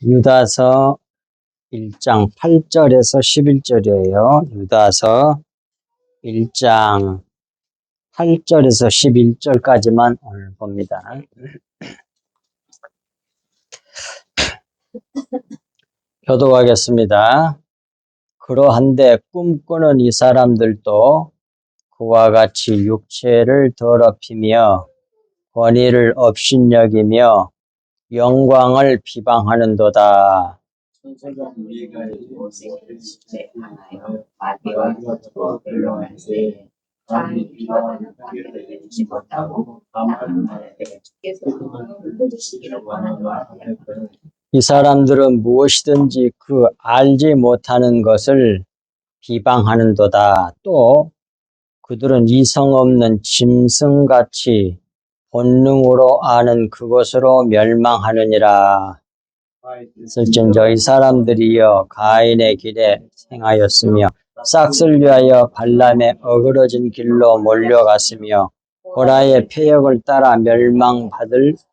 유다서 1장 8절에서 11절이에요. 유다서 1장 8절에서 11절까지만 오늘 봅니다. 교독하겠습니다. 그러한데 꿈꾸는 이 사람들도 그와 같이 육체를 더럽히며 권위를 업신여기며 영광을 비방하는도다. 천사가 우리가 이루어 생기를 집회하나요? 마귀와 곁으로 변론할세 자기 비방하는 관계를 내주지 못하고 나는 말하되 주께서 그를 끊으시기를 원하노라 하였거든. 이 사람들은 무엇이든지 그 알지 못하는 것을 비방하는도다. 또 그들은 이성 없는 짐승같이 본능으로 아는 그것으로 멸망하느니라. 쓸진저 이 사람들이여 가인의 길에 행하였으며 싹을 위하여 발람의 어그러진 길로 몰려갔으며 고라의 폐역을 따라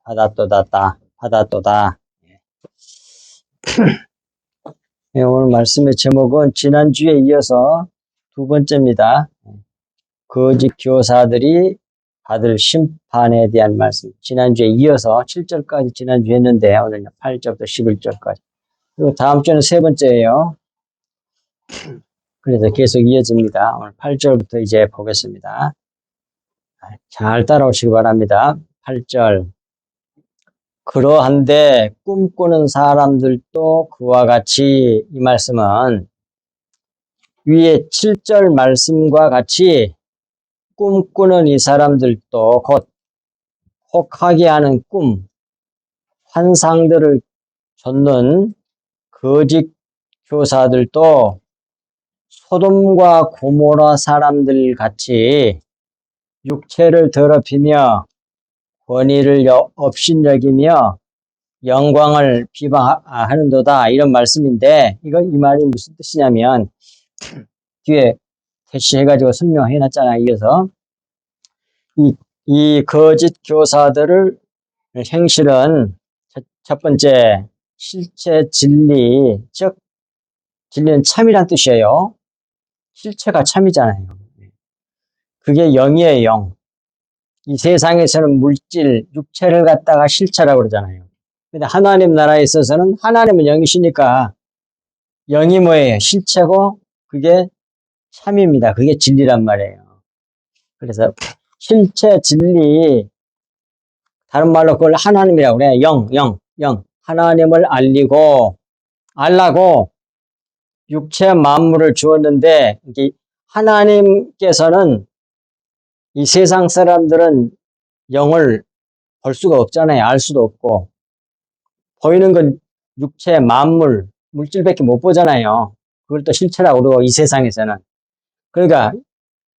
받았도다. 네, 오늘 말씀의 제목은 지난주에 이어서 두 번째입니다. 거짓 교사들이 받을 심판에 대한 말씀. 지난주에 이어서 7절까지 지난주에 했는데 오늘 8절부터 11절까지. 그리고 다음 주는 세 번째예요. 그래서 계속 이어집니다. 오늘 8절부터 이제 보겠습니다. 잘 따라오시기 바랍니다. 8절. 그러한데 꿈꾸는 사람들도 그와 같이, 이 말씀은 위에 7절 말씀과 같이 꿈꾸는 이 사람들도 곧 혹하게 하는 꿈, 환상들을 좇는 거짓 교사들도 소돔과 고모라 사람들 같이 육체를 더럽히며 권위를 업신여기며 영광을 비방하는도다. 이런 말씀인데 이 말이 무슨 뜻이냐면 뒤에 대시해가지고 설명해놨잖아요. 이어서 이 거짓 교사들을 행실은 첫 번째 실체 진리, 즉 진리는 참이란 뜻이에요. 실체가 참이잖아요. 그게 영이에요. 영. 이 세상에서는 물질, 육체를 갖다가 실체라고 그러잖아요. 근데 하나님 나라에 있어서는 하나님은 영이시니까 영이 뭐예요? 실체고 그게 참입니다. 그게 진리란 말이에요. 그래서 실체, 진리, 다른 말로 그걸 하나님이라고 그래요. 영. 하나님을 알라고 육체 만물을 주었는데, 하나님께서는 이 세상 사람들은 영을 볼 수가 없잖아요. 알 수도 없고. 보이는 건 육체, 만물, 물질밖에 못 보잖아요. 그걸 또 실체라고 그러고, 이 세상에서는. 그러니까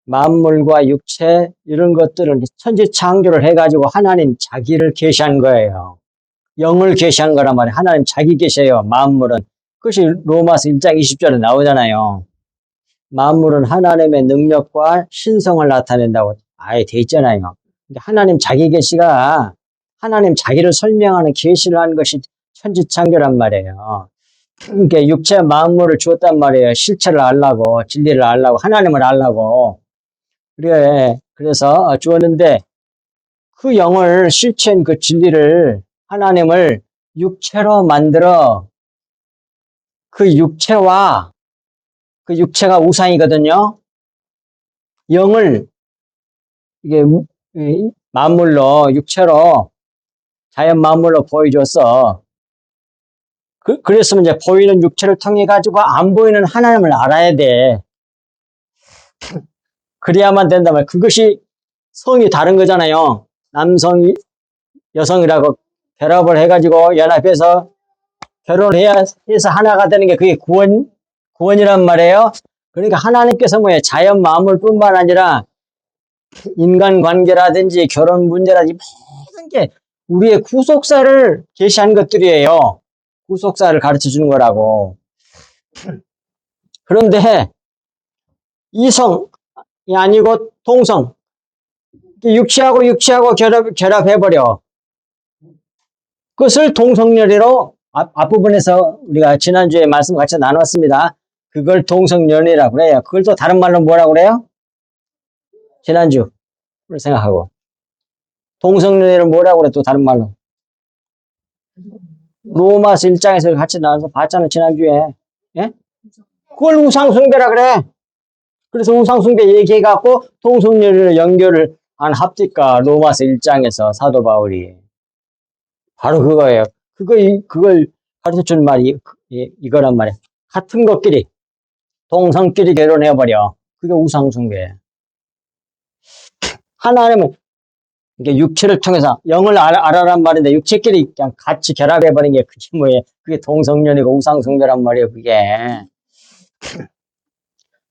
만물과 육체 이런 것들을 천지창조를 해가지고 하나님 자기를 계시한 거예요. 영을 계시한 거란 말이에요. 하나님 자기 계셔요. 만물은. 그것이 로마서 1장 20절에 나오잖아요. 만물은 하나님의 능력과 신성을 나타낸다고 아예 돼 있잖아요. 하나님 자기 계시가 하나님 자기를 설명하는 계시를 하는 것이 천지창조란 말이에요. 그러니까 육체 만물을 주었단 말이에요. 실체를 알라고, 진리를 알라고, 하나님을 알라고. 그래서 주었는데 그 영을 실체인 그 진리를 하나님을 육체로 만들어 그 육체가 우상이거든요. 영을 이게 만물로 육체로 자연 만물로 보여줘서 그랬으면 이제 보이는 육체를 통해 가지고 안 보이는 하나님을 알아야 돼. 그래야만 된단 말이에요. 그것이 성이 다른 거잖아요. 남성이 여성이라고 결합을 해가지고 연합해서 결혼을 해서 하나가 되는 게 그게 구원이란 말이에요. 그러니까 하나님께서 뭐예요? 자연 만물뿐만 아니라 인간 관계라든지 결혼 문제라든지 모든 게 우리의 구속사를 계시한 것들이에요. 구속사를 가르쳐 주는 거라고. 그런데 이성이 아니고 동성, 육체하고 결합해버려. 그것을 동성연애로 앞부분에서 우리가 지난주에 말씀 같이 나눴습니다. 그걸 동성연애라고 그래요. 그걸 또 다른 말로 뭐라고 그래요? 지난주를 생각하고. 동성연애를 뭐라고 그래, 또 다른 말로. 로마서 1장에서 같이 나와서 봤잖아, 지난주에. 예? 그걸 우상숭배라 그래. 그래서 우상숭배 얘기해갖고 동성연애를 연결을 안 합니까? 로마서 1장에서 사도 바울이. 바로 그거예요. 그걸 가르쳐 준 말이 이거란 말이야. 같은 것끼리, 동성끼리 결혼해버려. 그게 우상숭배. 하나님은 이게 육체를 통해서 영을 알아란 말인데 육체끼리 그냥 같이 결합해버린 게 그게 뭐예요? 그게 동성연애고 우상숭배란 말이에요, 그게.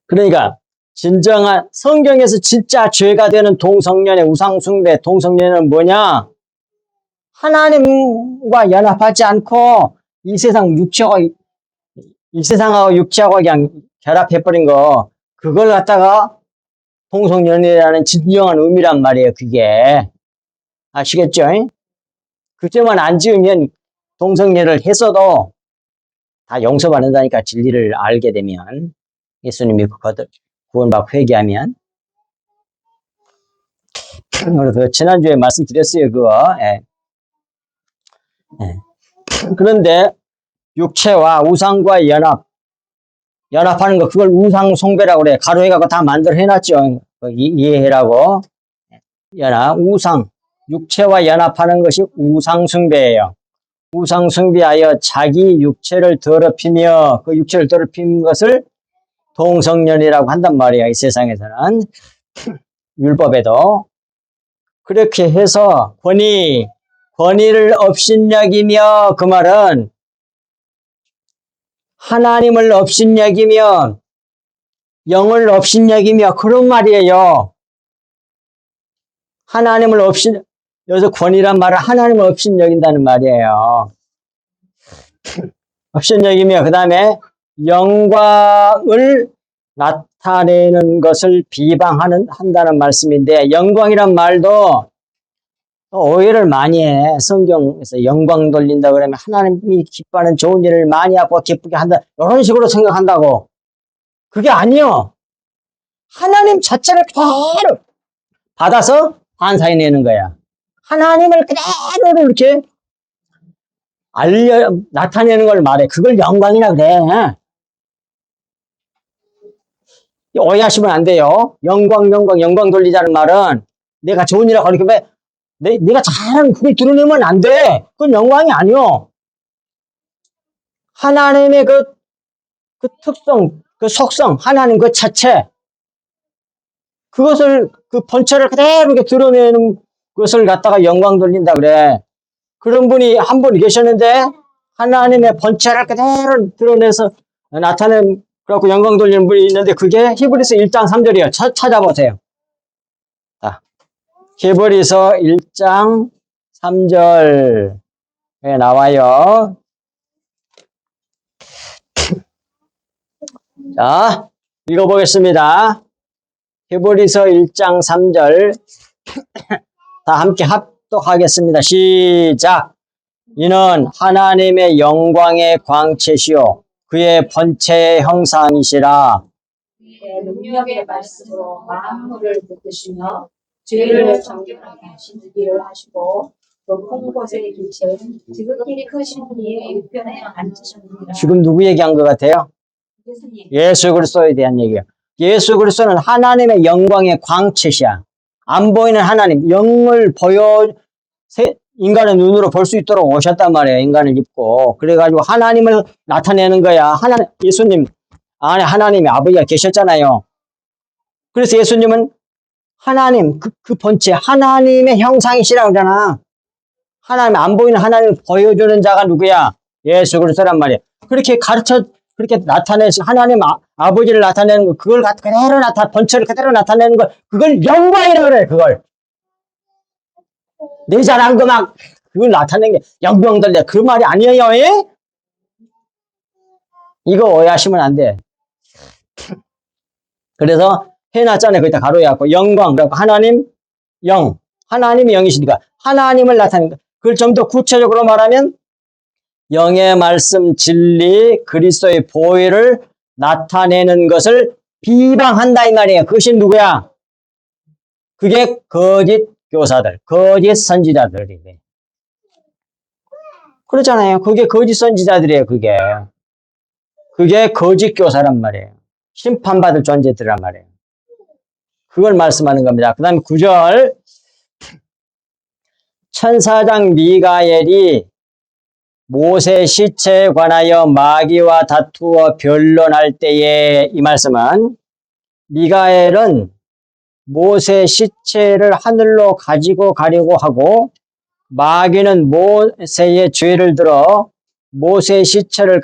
그러니까 진정한 성경에서 진짜 죄가 되는 동성연애, 우상숭배, 동성연애는 뭐냐? 하나님과 연합하지 않고 이 세상하고 육체하고 그냥 결합해버린 거, 그걸 갖다가 동성연애라는 진정한 의미란 말이에요, 그게. 아시겠죠? 그때만 안 지으면 동성연애를 했어도 다 용서받는다니까, 진리를 알게 되면. 예수님이 구원받고 회개하면. 그래서 지난주에 말씀드렸어요, 그거. 예. 예. 그런데 육체와 우상과 연합하는 거, 그걸 우상숭배라고 그래. 가로해가고 다 만들어 해놨죠. 이해해라고. 육체와 연합하는 것이 우상숭배예요. 우상숭배하여 자기 육체를 더럽히며 그 육체를 더럽힌 것을 동성연애라고 한단 말이야, 이 세상에서는. 율법에도. 그렇게 해서 권위를 업신여기며, 그 말은 하나님을 업신여기며 영을 업신여기며, 그런 말이에요. 하나님을 여기서 권위란 말은 하나님을 업신여긴다는 말이에요. 업신여기며, 그 다음에 영광을 나타내는 것을 한다는 말씀인데, 영광이란 말도 오해를 많이 해. 성경에서 영광 돌린다 그러면 하나님이 기뻐하는 좋은 일을 많이 하고 기쁘게 한다, 이런 식으로 생각한다고. 그게 아니요. 하나님 자체를 그대로 받아서 반사해내는 거야. 하나님을 그대로 이렇게 나타내는 걸 말해. 그걸 영광이라 그래. 오해하시면 안 돼요. 영광 돌리자는 말은 내가 좋은 일을 하고 이렇게 내가 잘하는 그걸 드러내면 안 돼. 그건 영광이 아니요. 하나님의 그 특성, 그 속성, 하나님 그 자체, 그것을, 그 본체를 그대로 이렇게 드러내는 것을 갖다가 영광 돌린다 그래. 그런 분이 한 분 계셨는데, 하나님의 본체를 그대로 드러내서 그래갖고 영광 돌리는 분이 있는데, 그게 히브리서 1장 3절이에요. 찾아보세요. 자, 히브리서 1장 3절에 나와요. 자, 읽어보겠습니다. 히브리서 1장 3절. 다 함께 합독하겠습니다. 시작. 이는 하나님의 영광의 광채시요 그의 본체의 형상이시라. 그의 능력의 말씀으로 만물을 붙드시며 죄를 정결하게 하시는 일을 하시고 높은 곳에 계신 지극히 크신 이의 우편에 앉으셨느니라. 지금 누구 얘기한 것 같아요? 예수님. 예수 그리스도에 대한 얘기예요. 예수 그리스도는 하나님의 영광의 광채시야. 안 보이는 하나님, 영을 인간의 눈으로 볼 수 있도록 오셨단 말이에요. 인간을 입고. 그래가지고 하나님을 나타내는 거야. 예수님 안에 하나님의 아버지가 계셨잖아요. 그래서 예수님은 하나님, 그 본체, 하나님의 형상이시라고 그러잖아. 하나님, 안 보이는 하나님을 보여주는 자가 누구야? 예수 그리스도란 말이에요. 그렇게 하나님 아버지를 나타내는 거, 그걸 그대로 본체를 그대로 나타내는 거, 그걸 영광이라고 그래, 그걸. 내 잘한 거 그걸 나타내는 게 영광들래. 그 말이 아니에요, 예? 이거 오해하시면 안 돼. 그래서 해놨잖아요. 거기다 가로해갖고 영광, 그래갖고 하나님이 영이시니까 하나님을 나타내는 거. 그걸 좀 더 구체적으로 말하면 영의 말씀, 진리, 그리스도의 보혈을 나타내는 것을 비방한다 이 말이에요. 그것이 누구야? 그게 거짓 교사들, 거짓 선지자들이래. 그렇잖아요. 그게 거짓 선지자들이에요. 그게 거짓 교사란 말이에요. 심판받을 존재들이란 말이에요. 그걸 말씀하는 겁니다. 그 다음에 9절 천사장 미가엘이 모세 시체에 관하여 마귀와 다투어 변론할 때에 이 말씀은 미가엘은 모세 시체를 하늘로 가지고 가려고 하고 마귀는 모세의 죄를 들어 모세 시체를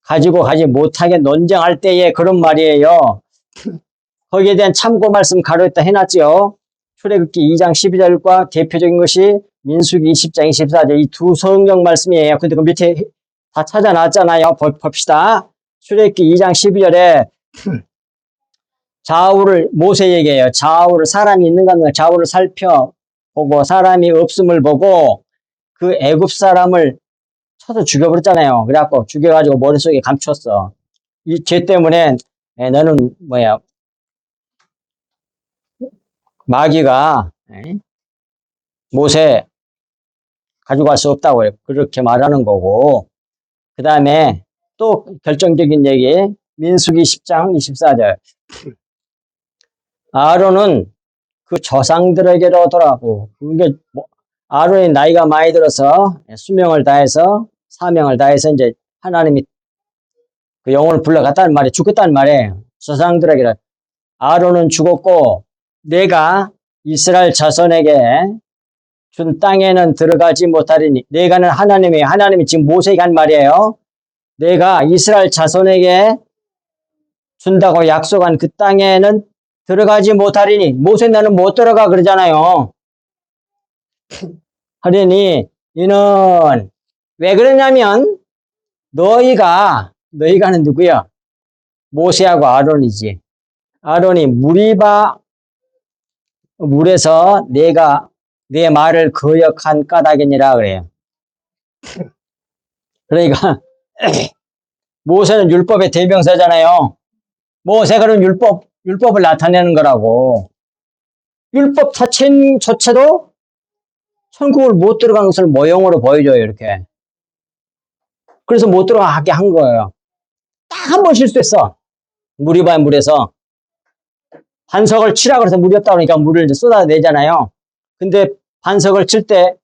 가지고 가지 못하게 논쟁할 때에 그런 말이에요. 거기에 대한 참고 말씀 가로했다 해놨죠. 출애굽기 2장 12절과 대표적인 것이 민수기 20장 24절 이 두 성경 말씀이에요. 근데 그 밑에 다 찾아놨잖아요. 봅시다. 출애굽기 2장 12절에 좌우를 모세에게요. 좌우를 사람이 있는가 없는가 좌우를 살펴보고 사람이 없음을 보고 그 애굽 사람을 쳐서 죽여버렸잖아요. 그래갖고 죽여가지고 머릿속에 감췄어. 이 죄 때문에 너는 마귀가 모세 가져갈 수 없다고 그렇게 말하는 거고 그 다음에 또 결정적인 얘기 민수기 10장 24절 아론은 그 조상들에게로 돌아가고 그게 아론이 나이가 많이 들어서 수명을 다해서 사명을 다해서 이제 하나님이 그 영혼을 불러갔다는 말이에요. 죽었다는 말이에요. 조상들에게 아론은 죽었고 내가 이스라엘 자손에게 준 땅에는 들어가지 못하리니 내가는 하나님이 지금 모세에게 한 말이에요. 내가 이스라엘 자손에게 준다고 약속한 그 땅에는 들어가지 못하리니 모세 나는 못 들어가 그러잖아요. 하려니 이는 왜 그러냐면 너희가는 누구야? 모세하고 아론이지. 아론이 물에서 내가 내 말을 거역한 까닭이니라 그래요. 그러니까 모세는 율법의 대명사잖아요. 모세가 그런 율법을 나타내는 거라고. 율법 자체도 천국을 못 들어간 것을 모형으로 보여줘요, 이렇게. 그래서 못 들어가게 한 거예요. 딱 한 번 실수했어. 물에서. 반석을 치라 그래서 물이 없다 그러니까 물을 이제 쏟아내잖아요. 근데 반석을 칠 때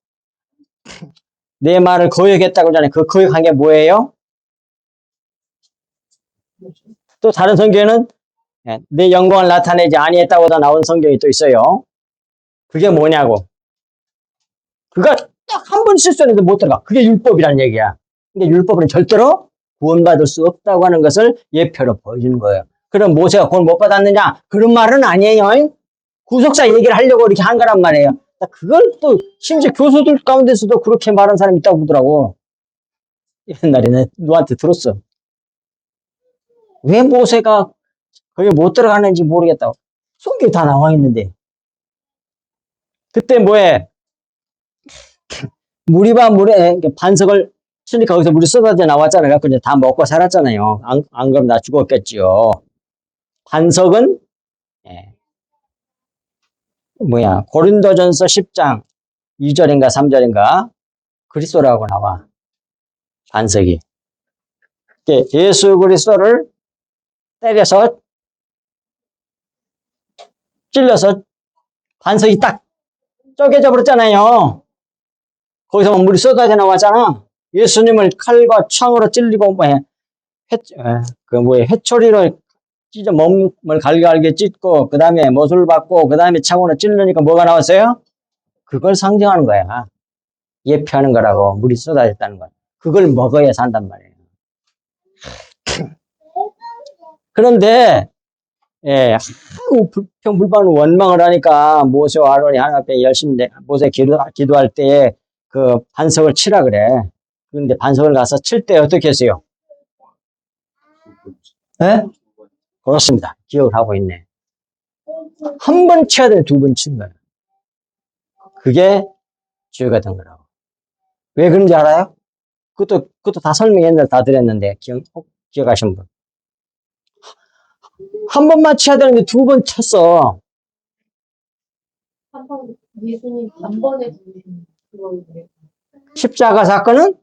내 말을 거역했다고 그러잖아요. 그 거역한 게 뭐예요? 또 다른 성경에는 내 영광을 나타내지 아니했다고 다 나온 성경이 또 있어요. 그게 뭐냐고. 그가 딱 한 번 실수했는데 못 들어가. 그게 율법이라는 얘기야. 근데 율법은 절대로 구원받을 수 없다고 하는 것을 예표로 보여주는 거예요. 그럼 모세가 구원 못 받았느냐? 그런 말은 아니에요. 구속사 얘기를 하려고 이렇게 한 거란 말이에요. 그걸 또 심지어 교수들 가운데서도 그렇게 말하는 사람이 있다고 그러더라고. 옛날에 누구한테 들었어. 왜 모세가 거기 못 들어가는지 모르겠다고. 성경에 다 나와 있는데. 그때 뭐해? 물에 반석을 치니까 거기서 물이 쏟아져 나왔잖아요. 그래서 이제 다 먹고 살았잖아요. 안 그러면 나 죽었겠지요. 반석은 고린도전서 10장 2절인가 3절인가 그리스도라고 나와. 반석이. 예수 그리스도를 때려서 찔러서 반석이 딱 쪼개져 버렸잖아요. 거기서 물이 쏟아져 나왔잖아. 예수님을 칼과 창으로 찔리고 회초리로 찢어 몸을 갈갈게 찢고 그 다음에 못을 받고 그 다음에 창으로 찔르니까 뭐가 나왔어요? 그걸 상징하는 거야. 예표하는 거라고. 물이 쏟아졌다는 거야. 그걸 먹어야 산단 말이에요. 그런데 불평불만 원망을 하니까 모세와 아론이 하나님 앞에 열심히 모세 기도할 때에 그 반석을 치라 그래. 그런데 반석을 가서 칠 때 어떻게 했어요? 네? 그렇습니다. 기억을 하고 있네. 한 번 쳐야 돼, 두 번 친 거야. 그게 죄가 된 거라고. 왜 그런지 알아요? 그것도 다 설명 옛날에 다 드렸는데, 기억하신 분. 한 번만 쳐야 되는데 두 번 쳤어. 한 번, 예수님 단번에 부르신 그건데. 십자가 사건은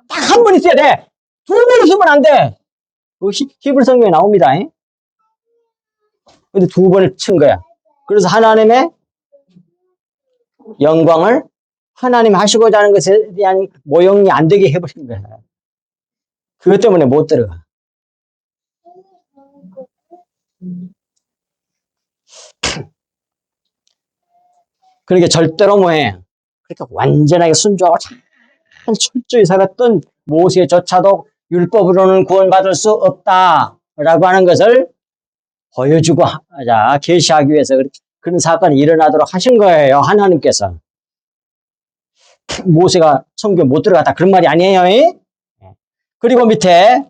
딱 한 번 있어야 돼. 두 번 있으면 안 돼. 그 히브리 성경에 나옵니다. 근데 두 번을 친 거야. 그래서 하나님의 영광을 하나님 하시고자 하는 것에 대한 모형이 안 되게 해버린 거야. 그것 때문에 못 들어가. 그러니까 절대로 뭐해. 그러니까 완전하게 순종하고 잘 철저히 살았던 모세조차도 율법으로는 구원받을 수 없다라고 하는 것을 보여주고 하자, 계시하기 위해서 그런 사건이 일어나도록 하신 거예요, 하나님께서. 모세가 성경 못 들어갔다 그런 말이 아니에요. 그리고 밑에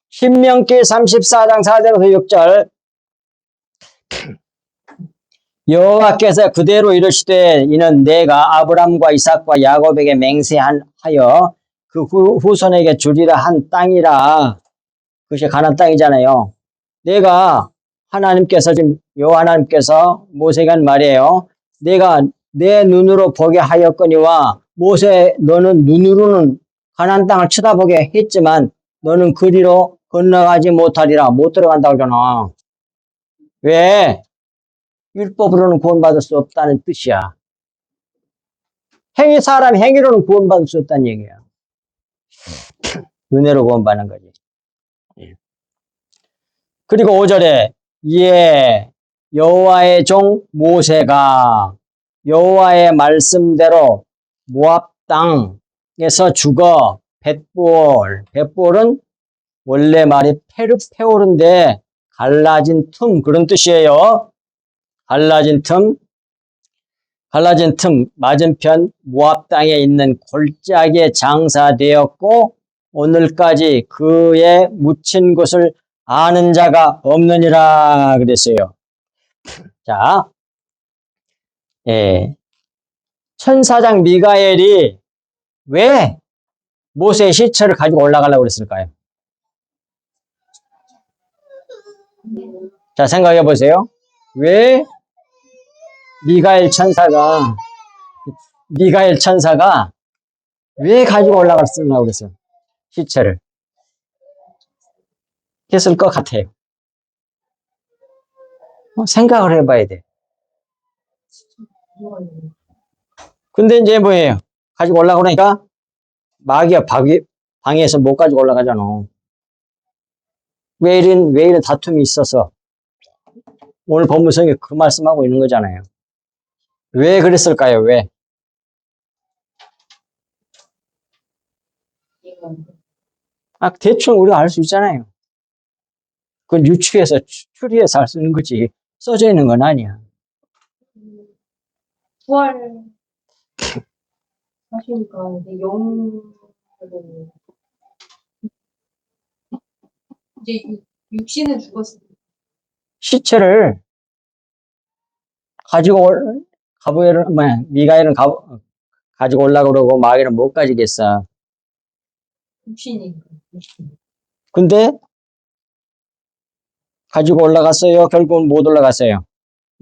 신명기 34장 4절에서 6절 여호와께서 그대로 이르시되 이는 내가 아브람과 이삭과 야곱에게 맹세하여 그 후손에게 주리라 한 땅이라. 그것이 가나안 땅이잖아요. 내가 하나님께서 지금 하나님께서 모세에게 한 말이에요. 내가 내 눈으로 보게 하였거니와 모세 너는 눈으로는 가나안 땅을 쳐다보게 했지만 너는 그리로 건너가지 못하리라. 못 들어간다고 하잖아. 왜? 율법으로는 구원받을 수 없다는 뜻이야. 사람 행위로는 구원받을 수 없다는 얘기야. 은혜로 구원받는 거지. 그리고 5절에 여호와의 종 모세가 여호와의 말씀대로 모압 땅에서 죽어 벳볼은 원래 말이 페르페올인데 갈라진 틈 그런 뜻이에요. 갈라진 틈 맞은편 모압 땅에 있는 골짜기에 장사되었고 오늘까지 그의 묻힌 곳을 아는 자가 없느니라 그랬어요. 자, 천사장 미가엘이 왜 모세의 시체를 가지고 올라가려고 그랬을까요? 자, 생각해 보세요. 왜 미가엘 천사가 왜 가지고 올라갔으려고 그랬어요? 시체를. 했을 것 같아요. 생각을 해봐야 돼. 근데 이제 뭐예요? 가지고 올라가니까 마귀가 방해해서 못 가지고 올라가잖아. 왜 이런 다툼이 있어서 오늘 본문성에 그 말씀하고 있는 거잖아요. 왜 그랬을까요? 왜? 대충 우리가 알 수 있잖아요. 그건 유추해서 추리해서 알 수 있는 거지. 써져 있는 건 아니야. 부활 하시니까 이제 영으로 이제 육신은 죽었을 때 시체를 가지고 미가엘은 가지고 올라고 그러고 마귀는 못 가지겠어. 육신이니까. 근데 가지고 올라갔어요. 결국은 못 올라갔어요.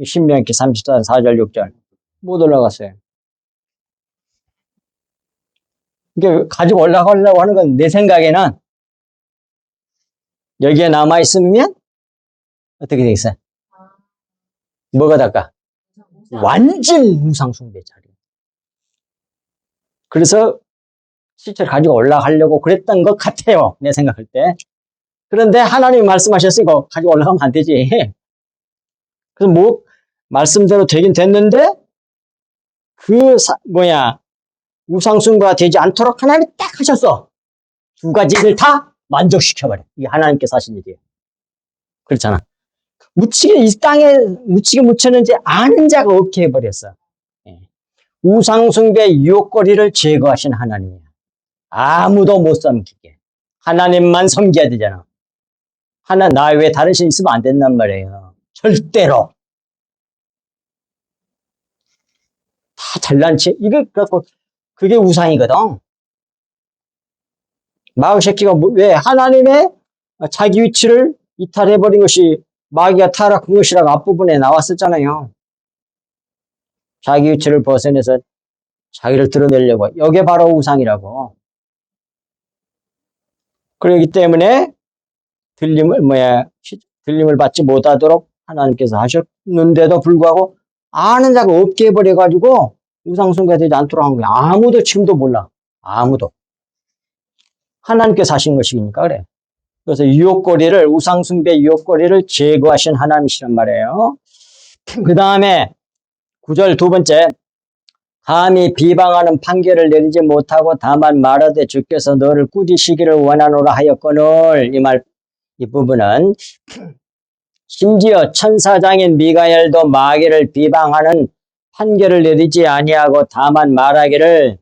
신명기 34장 4절 6절 못 올라갔어요. 그러니까 가지고 올라가려고 하는 건 내 생각에는 여기에 남아있으면 어떻게 되겠어요? 뭐가 될까? 완전 우상숭배 자리. 그래서 시체를 가지고 올라가려고 그랬던 것 같아요. 내 생각할 때. 그런데 하나님이 말씀하셨으니까 가지고 올라가면 안 되지. 그래서 말씀대로 되긴 됐는데 우상숭배가 되지 않도록 하나님이 딱 하셨어. 두 가지를 다 만족시켜버려. 이게 하나님께서 하신 일이에요. 그렇잖아. 이 땅에 묻히게 묻혔는지 아는 자가 없게 해버렸어. 우상숭배 유혹거리를 제거하신 하나님이야. 아무도 못 섬기게. 하나님만 섬겨야 되잖아. 나 외에 다른 신 있으면 안 된단 말이에요. 절대로. 다 잘난 체. 그게 우상이거든. 마귀 새끼가 왜 하나님의 자기 위치를 이탈해버린 것이 마귀가 타락한 것이라고 앞부분에 나왔었잖아요. 자기 위치를 벗어내서 자기를 드러내려고. 이게 바로 우상이라고. 그렇기 때문에 들림을 받지 못하도록 하나님께서 하셨는데도 불구하고 아는 자가 없게 해버려가지고 우상숭배가 되지 않도록 한 거야. 아무도 지금도 몰라. 아무도. 하나님께서 하신 것이니까 그래. 그래서 우상숭배 유혹거리를 제거하신 하나님이시란 말이에요. 그 다음에 9절 두 번째. 감히 비방하는 판결을 내리지 못하고 다만 말하되 주께서 너를 꾸짖으시기를 원하노라 하였거늘. 이 부분은 심지어 천사장인 미가엘도 마귀를 비방하는 판결을 내리지 아니하고 다만 말하기를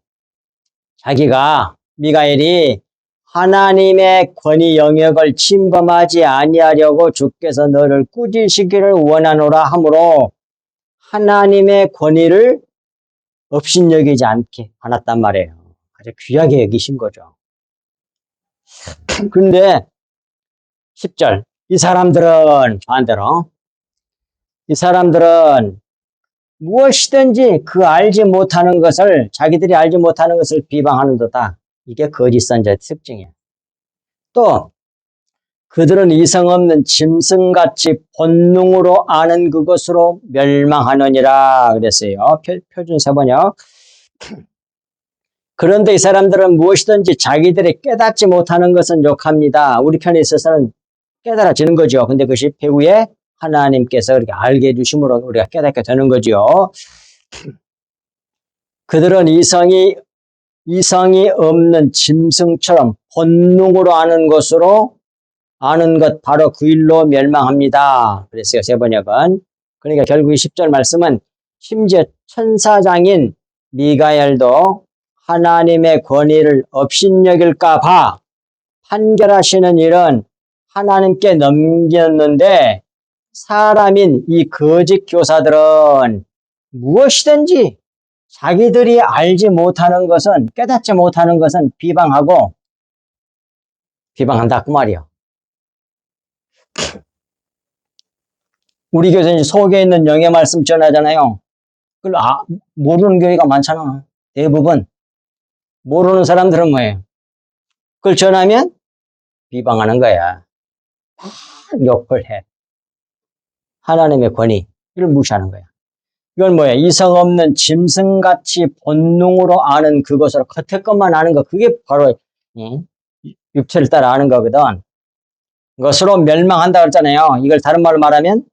자기가 미가엘이 하나님의 권위 영역을 침범하지 아니하려고 주께서 너를 꾸짖으시기를 원하노라 하므로 하나님의 권위를 업신여기지 않게 해놨단 말이에요. 아주 귀하게 여기신 거죠. 그런데 10절 이 사람들은 반대로 이 사람들은 무엇이든지 자기들이 알지 못하는 것을 비방하는도다. 이게 거짓 선자의 특징이에요. 또 그들은 이성 없는 짐승같이 본능으로 아는 그것으로 멸망하느니라 그랬어요. 표준 세번역. 그런데 이 사람들은 무엇이든지 자기들이 깨닫지 못하는 것은 욕합니다. 우리 편에 있어서는 깨달아지는 거죠. 근데 그것이 배후에 하나님께서 그렇게 알게 해주심으로 우리가 깨닫게 되는 거죠. 그들은 이성이 없는 짐승처럼 본능으로 아는 것 바로 그 일로 멸망합니다. 그랬어요. 세번역은. 그러니까 결국 이 10절 말씀은 심지어 천사장인 미가엘도 하나님의 권위를 업신여길까 봐 판결하시는 일은 하나님께 넘겼는데 사람인 이 거짓 교사들은 무엇이든지 자기들이 알지 못하는 것은 깨닫지 못하는 것은 비방한다 그 말이요. 우리 교회는 속에 있는 영의 말씀 전하잖아요. 그걸 모르는 교회가 많잖아. 대부분 모르는 사람들은 뭐예요? 그걸 전하면 비방하는 거야. 욕을 해. 하나님의 권위 이걸 무시하는 거야. 이건 뭐야? 이성 없는 짐승같이 본능으로 아는 그것으로 겉에 것만 아는 거 그게 바로 육체를 따라 아는 거거든. 것으로 멸망한다 그랬잖아요. 이걸 다른 말로 말하면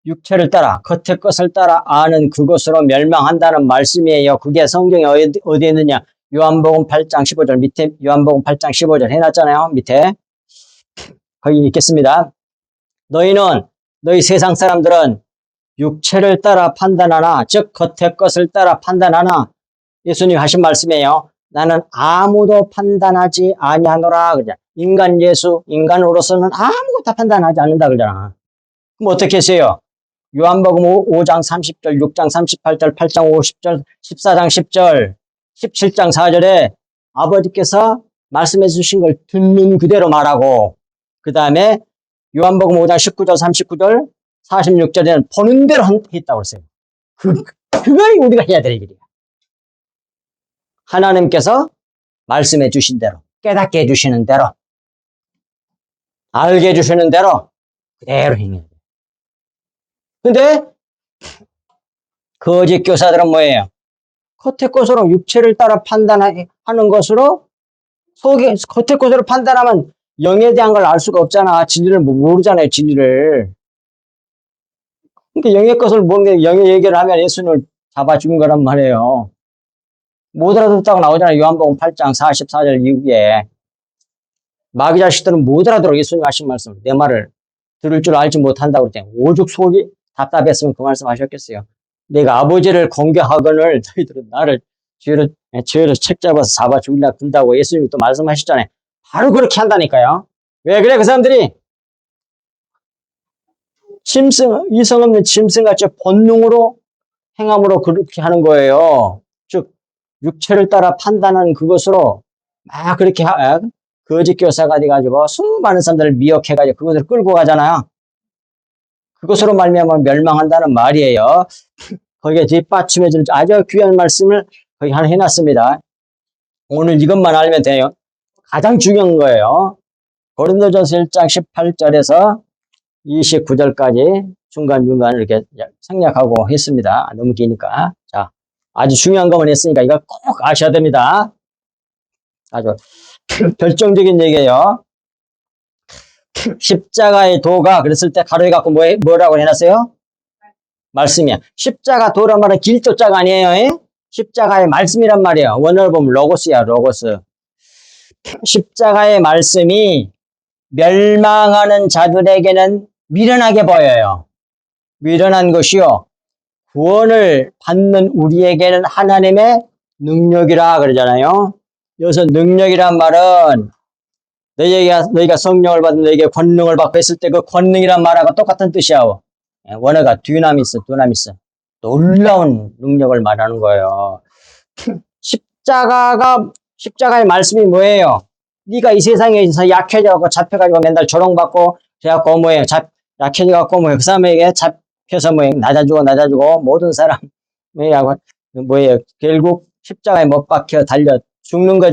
육체를 따라 겉의 것을 따라 아는 그것으로 멸망한다는 말씀이에요. 그게 성경에 어디에 있느냐? 요한복음 8장 15절 밑에 요한복음 8장 15절 해놨잖아요. 밑에 거기 있겠습니다. 너희 세상 사람들은 육체를 따라 판단하나 즉 겉의 것을 따라 판단하나 예수님 하신 말씀이에요. 나는 아무도 판단하지 아니하노라 그러잖아. 인간으로서는 아무것도 판단하지 않는다 그러잖아. 그럼 어떻게 했어요? 요한복음 5장 30절, 6장 38절, 8장 50절, 14장 10절, 17장 4절에 아버지께서 말씀해 주신 걸 듣는 그대로 말하고 그 다음에 요한복음 5장 19절, 39절, 46절에는 보는 대로 했다고 했어요. 그걸 우리가 해야 될 일이야. 하나님께서 말씀해 주신 대로, 깨닫게 해주시는 대로, 알게 해주시는 대로 그대로 행해야 돼. 근데 거짓 교사들은 뭐예요? 겉의 것으로 육체를 따라 판단하는 것으로 겉의 것으로 판단하면 영에 대한 걸 알 수가 없잖아. 진리를 모르잖아요. 진리를. 그러니까 영의 것을 모르는 영의 얘기를 하면 예수님을 잡아 죽은 거란 말이에요. 못 알아듣다고 나오잖아요. 요한복음 8장 44절 이후에. 마귀 자식들은 못 알아들어 예수님 하신 말씀을. 내 말을 들을 줄 알지 못한다고 그랬더니 오죽 속이 답답했으면 그 말씀 하셨겠어요. 내가 아버지를 공경하거늘 너희들은 나를 죄를 책 잡아서 잡아 죽이려 든다고 예수님이 또 말씀하셨잖아요. 바로 그렇게 한다니까요. 왜 그래 그 사람들이? 이성 없는 짐승같이 본능으로 행함으로 그렇게 하는 거예요. 즉 육체를 따라 판단하는 그것으로 막 그렇게 거짓 교사가 돼가지고 수많은 사람들을 미혹해가지고 그것을 끌고 가잖아요. 그것으로 말미암아 멸망한다는 말이에요. 거기에 뒷받침해줄 아주 귀한 말씀을 거기 하나 해놨습니다. 오늘 이것만 알면 돼요. 가장 중요한 거예요. 고린도전서 1장 18절에서 29절까지 중간중간 이렇게 생략하고 했습니다. 너무 기니까. 자, 아주 중요한 것만 했으니까 이거 꼭 아셔야 됩니다. 아주 결정적인 얘기예요. 십자가의 도가 그랬을 때 가로에 갖고 뭐라고 해놨어요? 말씀이야. 십자가 도란 말은 길조자가 아니에요. 에? 십자가의 말씀이란 말이에요. 원어를 보면 로고스야, 로고스. 십자가의 말씀이 멸망하는 자들에게는 미련하게 보여요. 미련한 것이요. 구원을 받는 우리에게는 하나님의 능력이라 그러잖아요. 여기서 능력이란 말은 너희가 성령을 받은 너희에게 권능을 받고 했을 때 그 권능이란 말하고 똑같은 뜻이야. 원어가 듀나미스. 놀라운 능력을 말하는 거예요. 십자가의 말씀이 뭐예요? 네가 이 세상에서 약해져갖고 잡혀가지고 맨날 조롱받고 그래갖고 뭐예요? 약해져갖고 뭐예요? 그 사람에게 잡혀서 뭐예요? 낮아주고 모든 사람 뭐예요? 결국 십자가에 못 박혀 달려 죽는 거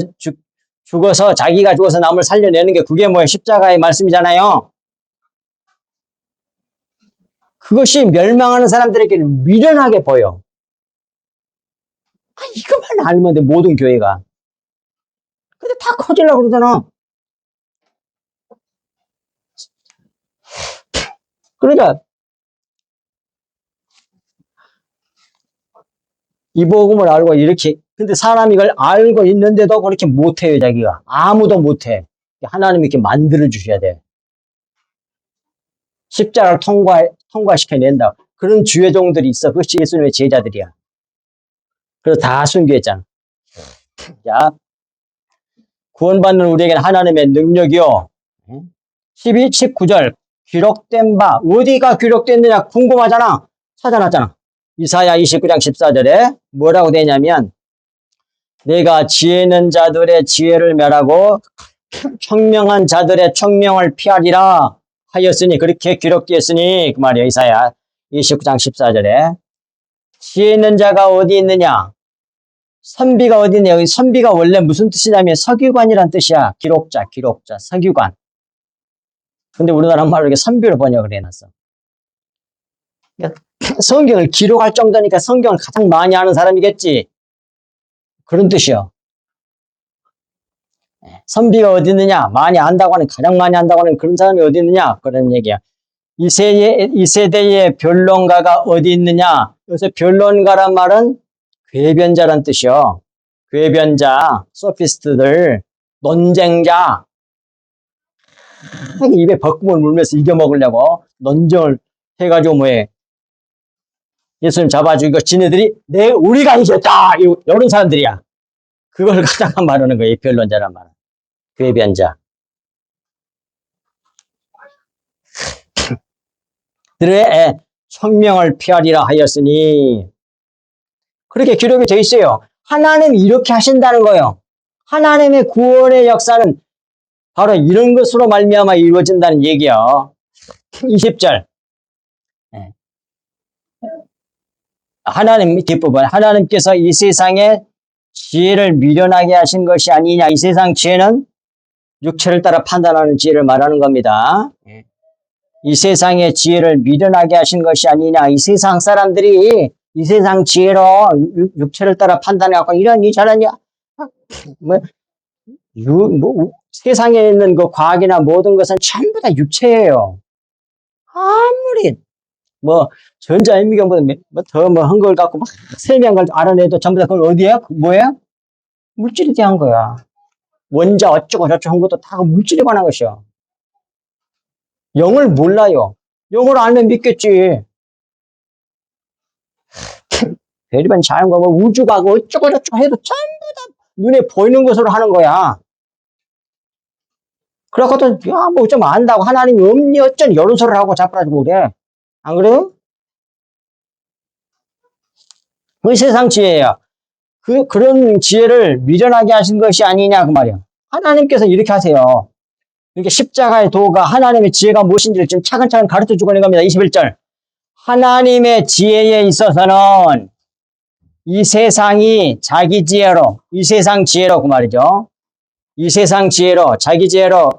죽어서 자기가 죽어서 남을 살려내는 게 그게 뭐예요? 십자가의 말씀이잖아요. 그것이 멸망하는 사람들에게 미련하게 보여. 이것만 알면 돼, 모든 교회가. 근데 다 커지려고 그러잖아. 그러니까, 이 복음을 알고 이렇게, 근데 사람이 이걸 알고 있는데도 그렇게 못해요, 자기가. 아무도 못해. 하나님이 이렇게 만들어 주셔야 돼. 십자가를 통과시켜낸다. 그런 주의종들이 있어. 그것이 예수님의 제자들이야. 그래서 다 순교했잖아. 자, 구원받는 우리에게는 하나님의 능력이요. 19절 기록된 바 어디가 기록됐느냐 궁금하잖아. 찾아놨잖아. 이사야 29장 14절에 뭐라고 되냐면 내가 지혜 있는 자들의 지혜를 멸하고 청명한 자들의 청명을 피하리라 하였으니 그렇게 기록되었으니 그 말이에요. 이사야 29장 14절에 지혜 있는 자가 어디 있느냐? 선비가 어디 있냐? 여기 선비가 원래 무슨 뜻이냐면 서기관이란 뜻이야. 기록자, 서기관. 근데 우리나라 말로 이렇게 선비로 번역을 해놨어. 그러니까 성경을 기록할 정도니까 성경을 가장 많이 아는 사람이겠지. 그런 뜻이요. 선비가 어디 있느냐? 많이 안다고 하는, 가장 많이 안다고 하는 그런 사람이 어디 있느냐? 그런 얘기야. 이 세대의 변론가가 어디 있느냐? 여기서 변론가란 말은 궤변자란 뜻이요. 궤변자, 소피스트들, 논쟁자. 입에 벚금을 물면서 이겨먹으려고 논쟁을 해가지고 뭐해. 예수님 잡아주고 지네들이 우리가 이겼다! 이런 사람들이야. 그걸 갖다가 말하는 거예요. 변론자란 말은. 궤변자. 들의 청명을 피하리라 하였으니 그렇게 기록이 되어 있어요. 하나님이 이렇게 하신다는 거예요. 하나님의 구원의 역사는 바로 이런 것으로 말미암아 이루어진다는 얘기예요. 20절. 하나님 뒷부분 하나님께서 이 세상에 지혜를 미련하게 하신 것이 아니냐. 이 세상 지혜는 육체를 따라 판단하는 지혜를 말하는 겁니다. 이 세상의 지혜를 미련하게 하신 것이 아니냐. 이 세상 사람들이 이 세상 지혜로 육체를 따라 판단해갖고 이러니 저러니 세상에 있는 그 과학이나 모든 것은 전부 다 육체예요. 아무리 전자현미경보다 더 한 걸 갖고 막 세미한 걸 알아내도 전부 다 그걸 어디에? 뭐예요? 물질에 대한 거야. 원자 어쩌고 저쩌고 한 것도 다 물질에 관한 것이야. 영을 몰라요. 영을 알면 믿겠지. 별의별 자연 거 우주가 어쩌고 저쩌고 해도 전부 다 눈에 보이는 것으로 하는 거야. 그래갖고 좀 안다고 하나님이 없니 어쩌니 이런 소리를 하고 자빠지고 그래. 안 그래요? 그 세상 지혜야. 그런 지혜를 미련하게 하신 것이 아니냐 그 말이야. 하나님께서 이렇게 하세요. 이렇게 십자가의 도가 하나님의 지혜가 무엇인지를 지금 차근차근 가르쳐 주고 있는 겁니다. 21절. 하나님의 지혜에 있어서는 이 세상이 자기 지혜로, 이 세상 지혜로 그 말이죠. 이 세상 지혜로, 자기 지혜로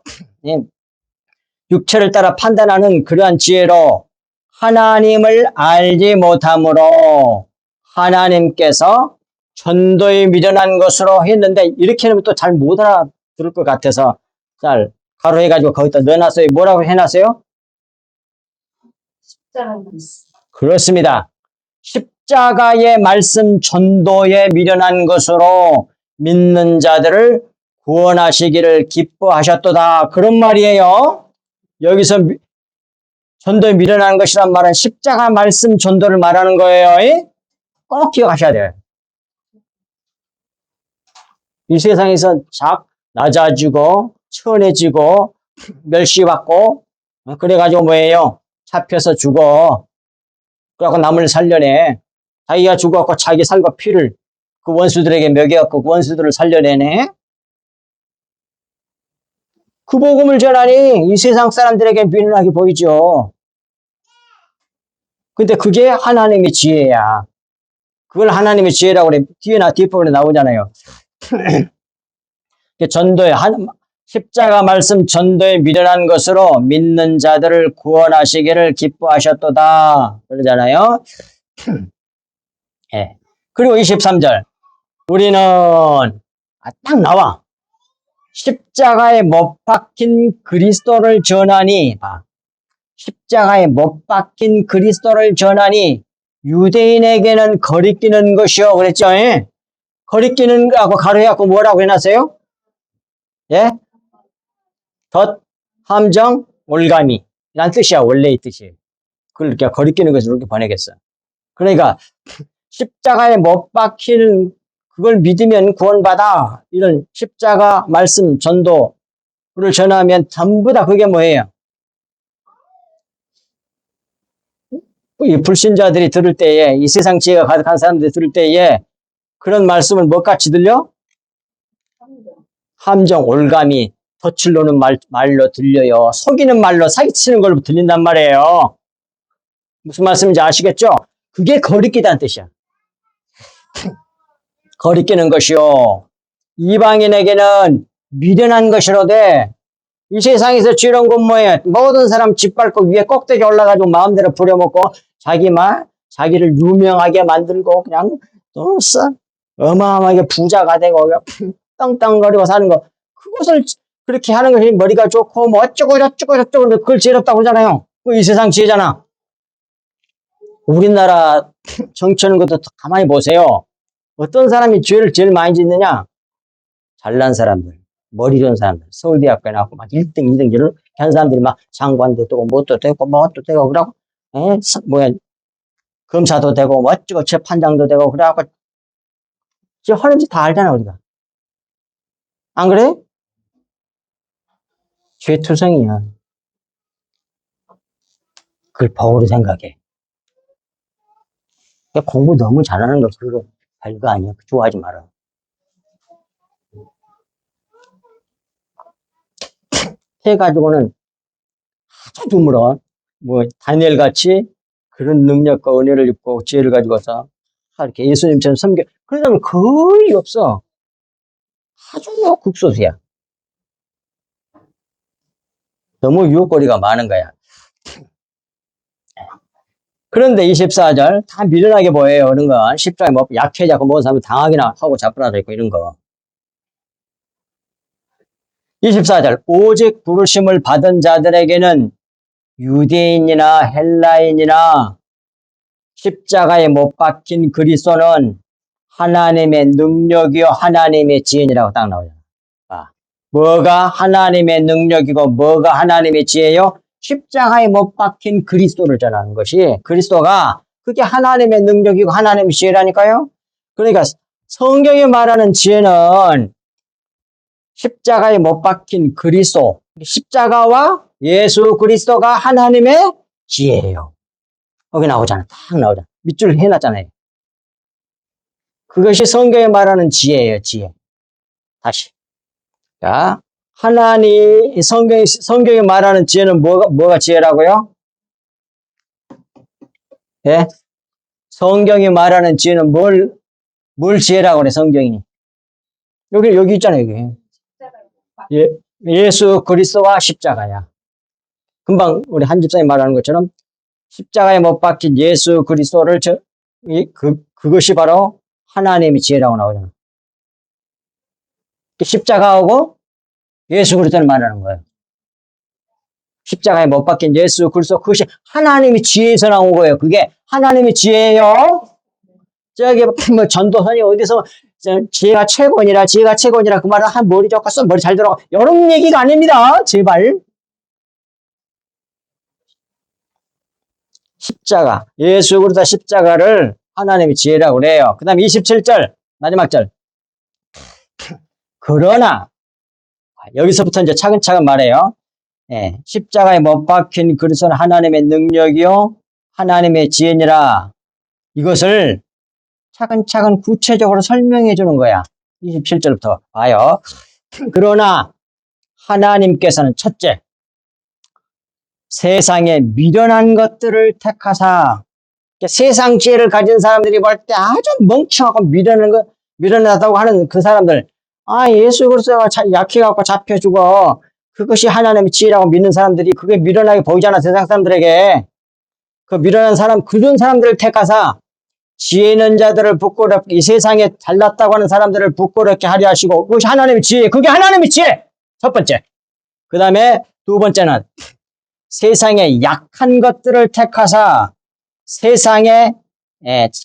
육체를 따라 판단하는 그러한 지혜로 하나님을 알지 못함으로 하나님께서 전도에 미련한 것으로 했는데 이렇게 하면 또 잘 못 알아들을 것 같아서 잘 가로해가지고 거기다 넣어놨어요. 뭐라고 해놨어요? 십자가의 말씀. 그렇습니다. 십자가의 말씀 전도에 미련한 것으로 믿는 자들을 구원하시기를 기뻐하셨도다. 그런 말이에요. 여기서 전도에 미련한 것이란 말은 십자가 말씀 전도를 말하는 거예요. 꼭 기억하셔야 돼요. 이 세상에서 낮아지고 천해지고 멸시받고 그래가지고 뭐예요? 잡혀서 죽어. 그래갖고 남을 살려내. 자기가 죽어갖고 자기 살과 피를 그 원수들에게 먹여갖고 그 원수들을 살려내네. 그 복음을 전하니 이 세상 사람들에게 미련하게 보이죠. 근데 그게 하나님의 지혜야. 그걸 하나님의 지혜라고 그래. 뒤에나 뒷부분에 나오잖아요. 전도에 십자가 말씀 전도에 미련한 것으로 믿는 자들을 구원하시기를 기뻐하셨도다. 그러잖아요. 예. 그리고 23절. 우리는 딱 나와. 십자가에 못 박힌 그리스도를 전하니 십자가에 못 박힌 그리스도를 전하니 유대인에게는 거리끼는 것이요. 그랬죠? 예? 거리끼는 거하고 가로해갖고 뭐라고 해놨어요? 예? 덧, 함정, 올가미. 이란 뜻이야. 원래의 뜻이에요. 그걸 이렇게 거리끼는 것을 이렇게 번역했어. 그러니까 십자가에 못 박히는 그걸 믿으면 구원받아. 이런 십자가 말씀 전도를 전하면 전부 다 그게 뭐예요? 이 불신자들이 들을 때에, 이 세상 지혜가 가득한 사람들이 들을 때에 그런 말씀을 뭐같이 들려? 함정, 올가미, 덫을 놓는 말로 들려요. 속이는 말로 사기치는 걸로 들린단 말이에요. 무슨 말씀인지 아시겠죠? 그게 거리끼다는 뜻이야. 거리끼는 것이요. 이방인에게는 미련한 것이로되 이 세상에서 지혜로운 건 뭐예요? 모든 사람 짓밟고 위에 꼭대기 올라가지고 마음대로 부려먹고 자기를 유명하게 만들고 그냥 또 어마어마하게 부자가 되고 그냥 땅땅거리고 사는 거. 그것을 그렇게 하는 것이 머리가 좋고 뭐 어쩌고 저쩌고 그걸 지혜롭다고 그러잖아요. 이 세상 지혜잖아. 우리나라 정치하는 것도 가만히 보세요. 어떤 사람이 죄를 제일 많이 짓느냐? 잘난 사람들, 머리 좋은 사람들, 서울대학교에 나왔고 막 1등, 2등 이런 한 사람들이 막 장관도 되고 뭣도 되고 그러고 검사도 되고 뭐 어쩌고 재판장도 되고 그래갖고 지금 하는 짓 다 알잖아 우리가. 안 그래? 죄투성이야. 그걸 법으로 생각해. 공부 너무 잘하는 거 그거 별거 아니야. 좋아하지 마라. 해가지고는 아주 드물어. 뭐 다니엘 같이 그런 능력과 은혜를 입고 지혜를 가지고서 이렇게 예수님처럼 섬겨. 그런 사람은 거의 없어. 아주 극소수야. 너무 유혹거리가 많은 거야. 그런데 24절 다 미련하게 보여요. 이런 건 십자가에 뭐 약해자고 모든 사람이 당하기나 하고 잡혀나져 있고 이런 거. 24절 오직 부르심을 받은 자들에게는 유대인이나 헬라인이나 십자가에 못 박힌 그리스도는 하나님의 능력이요 하나님의 지혜니라고 딱 나오잖아. 뭐가 하나님의 능력이고 뭐가 하나님의 지혜요? 십자가에 못 박힌 그리스도를 전하는 것이 그리스도가 그게 하나님의 능력이고 하나님의 지혜라니까요. 그러니까 성경이 말하는 지혜는 십자가에 못 박힌 그리스도, 십자가와 예수 그리스도가 하나님의 지혜예요. 거기 나오잖아. 딱 나오잖아. 밑줄 해놨잖아요. 그것이 성경이 말하는 지혜예요. 지혜. 다시. 자, 성경이 말하는 지혜는 뭐가 지혜라고요? 예? 성경이 말하는 지혜는 뭘 지혜라고 그래, 성경이? 여기 있잖아요, 여기. 예수 그리스도와 십자가야. 금방 우리 한 집사님 말하는 것처럼 십자가에 못 박힌 예수 그리스도를 그것이 바로 하나님의 지혜라고 나오잖아. 십자가하고 예수 그리스도를 말하는 거예요. 십자가에 못 박힌 예수 그리스도, 그것이 하나님의 지혜에서 나온 거예요. 그게 하나님의 지혜예요. 저기 뭐 전도선이 어디서 지혜가 최고니라 그 말은 한 머리 좋겠어, 머리 잘 들어가, 이런 얘기가 아닙니다. 제발. 십자가, 예수 그리스도 십자가를 하나님의 지혜라고 그래요. 그 다음에 27절 마지막 절. 그러나 여기서부터 이제 차근차근 말해요. 예, 십자가에 못 박힌 그리스도는 하나님의 능력이요 하나님의 지혜니라. 이것을 차근차근 구체적으로 설명해 주는 거야. 27절부터 봐요. 그러나 하나님께서는 첫째, 세상에 미련한 것들을 택하사, 세상 지혜를 가진 사람들이 볼 때 아주 멍청하고 미련하다고 하는 그 사람들, 예수 그리스도가 약해갖고 잡혀 죽어, 그것이 하나님의 지혜라고 믿는 사람들이 그게 미련하게 보이잖아, 세상 사람들에게. 그 미련한 사람, 그런 사람들을 택하사 지혜 있는 자들을 부끄럽게, 이 세상에 잘났다고 하는 사람들을 부끄럽게 하려 하시고, 그것이 하나님의 지혜, 그게 하나님의 지혜! 첫 번째. 그 다음에 두 번째는 세상에 약한 것들을 택하사 세상에